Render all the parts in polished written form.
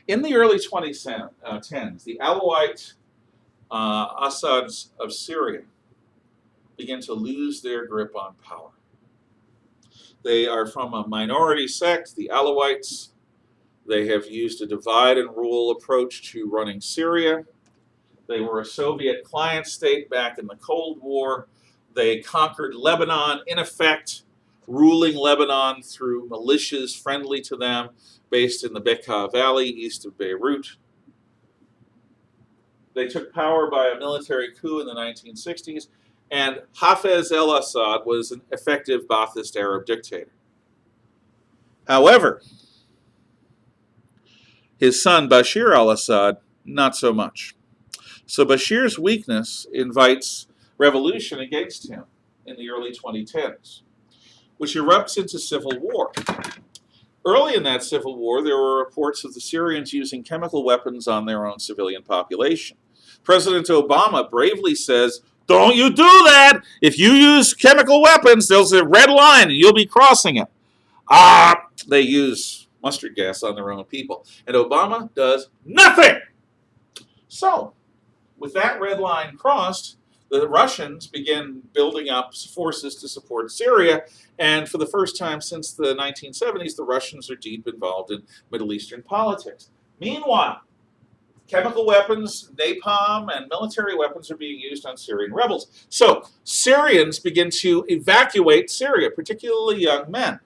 In the early 2010s, the Alawite Assads of Syria begin to lose their grip on power. They are from a minority sect, the Alawites. They have used a divide and rule approach to running Syria. They were a Soviet client state back in the Cold War. They conquered Lebanon, in effect, ruling Lebanon through militias friendly to them, based in the Bekaa Valley east of Beirut. They took power by a military coup in the 1960s, and Hafez el-Assad was an effective Ba'athist Arab dictator. However, his son Bashir al-Assad, not so much. So Bashir's weakness invites revolution against him in the early 2010s, which erupts into civil war. Early in that civil war, there were reports of the Syrians using chemical weapons on their own civilian population. President Obama bravely says, "Don't you do that! If you use chemical weapons, there's a red line and you'll be crossing it." They use mustard gas on their own people. And Obama does nothing! So, with that red line crossed, the Russians begin building up forces to support Syria, and for the first time since the 1970s, the Russians are deep involved in Middle Eastern politics. Meanwhile, chemical weapons, napalm, and military weapons are being used on Syrian rebels. So Syrians begin to evacuate Syria, particularly young men.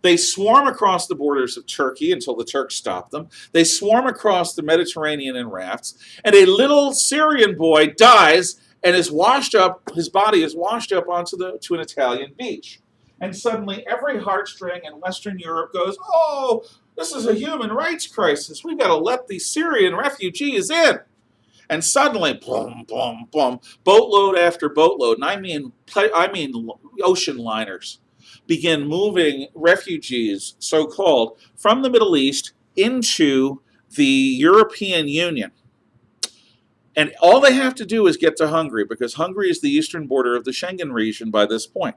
They swarm across the borders of Turkey until the Turks stop them. They swarm across the Mediterranean in rafts, and a little Syrian boy dies and is washed up, his body is washed up to an Italian beach. And suddenly every heartstring in Western Europe goes, "Oh, this is a human rights crisis. We've got to let these Syrian refugees in." And suddenly, boom, boom, boom, boatload after boatload, and I mean ocean liners, begin moving refugees, so-called, from the Middle East into the European Union. And all they have to do is get to Hungary, because Hungary is the eastern border of the Schengen region by this point.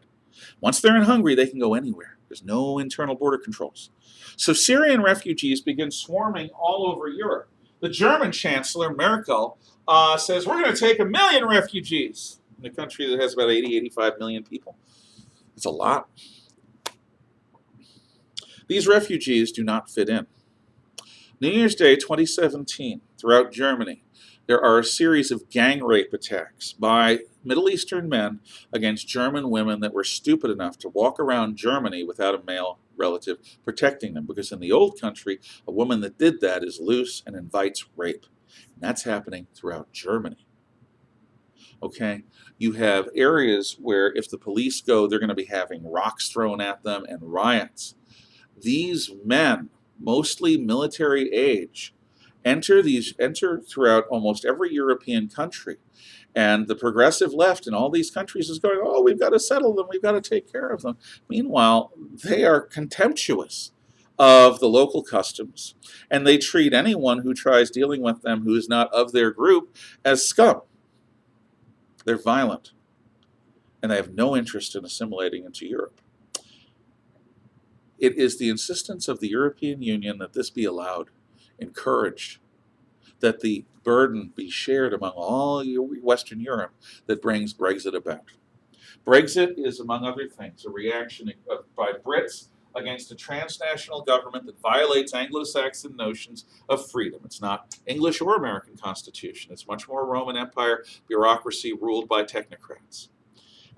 Once they're in Hungary, they can go anywhere. There's no internal border controls. So Syrian refugees begin swarming all over Europe. The German Chancellor, Merkel, says, "We're going to take 1 million refugees," in a country that has about 85 million people. It's a lot. These refugees do not fit in. New Year's Day 2017, throughout Germany, there are a series of gang rape attacks by Middle Eastern men against German women that were stupid enough to walk around Germany without a male relative protecting them, because in the old country, a woman that did that is loose and invites rape. And that's happening throughout Germany. Okay, you have areas where if the police go, they're going to be having rocks thrown at them and riots. These men, mostly military age, enter throughout almost every European country. And the progressive left in all these countries is going, "Oh, we've got to settle them, we've got to take care of them." Meanwhile, they are contemptuous of the local customs, and they treat anyone who tries dealing with them who is not of their group as scum. They're violent, and they have no interest in assimilating into Europe. It is the insistence of the European Union that this be allowed, encouraged, that the burden be shared among all Western Europe, that brings Brexit about. Brexit is, among other things, a reaction by Brits against a transnational government that violates Anglo-Saxon notions of freedom. It's not English or American Constitution. It's much more Roman Empire bureaucracy ruled by technocrats.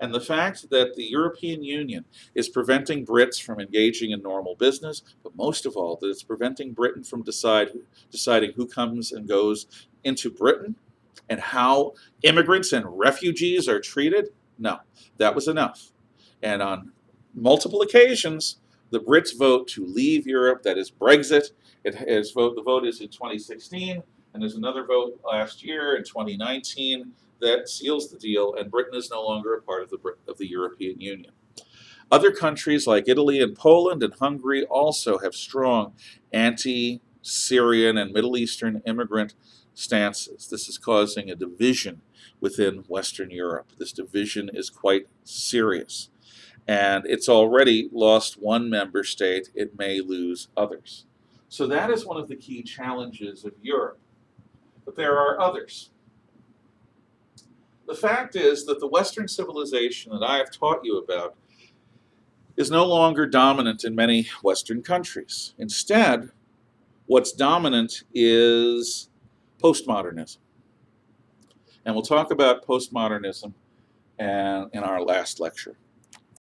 And the fact that the European Union is preventing Brits from engaging in normal business, but most of all, that it's preventing Britain from deciding who comes and goes into Britain and how immigrants and refugees are treated, no, that was enough. And on multiple occasions, the Brits vote to leave Europe, that is Brexit. The vote is in 2016, and there's another vote last year in 2019, that seals the deal, and Britain is no longer a part of the European Union. Other countries like Italy and Poland and Hungary also have strong anti-Syrian and Middle Eastern immigrant stances. This is causing a division within Western Europe. This division is quite serious, and it's already lost one member state. It may lose others. So that is one of the key challenges of Europe. But there are others. The fact is that the Western civilization that I have taught you about is no longer dominant in many Western countries. Instead, what's dominant is postmodernism. And we'll talk about postmodernism in our last lecture.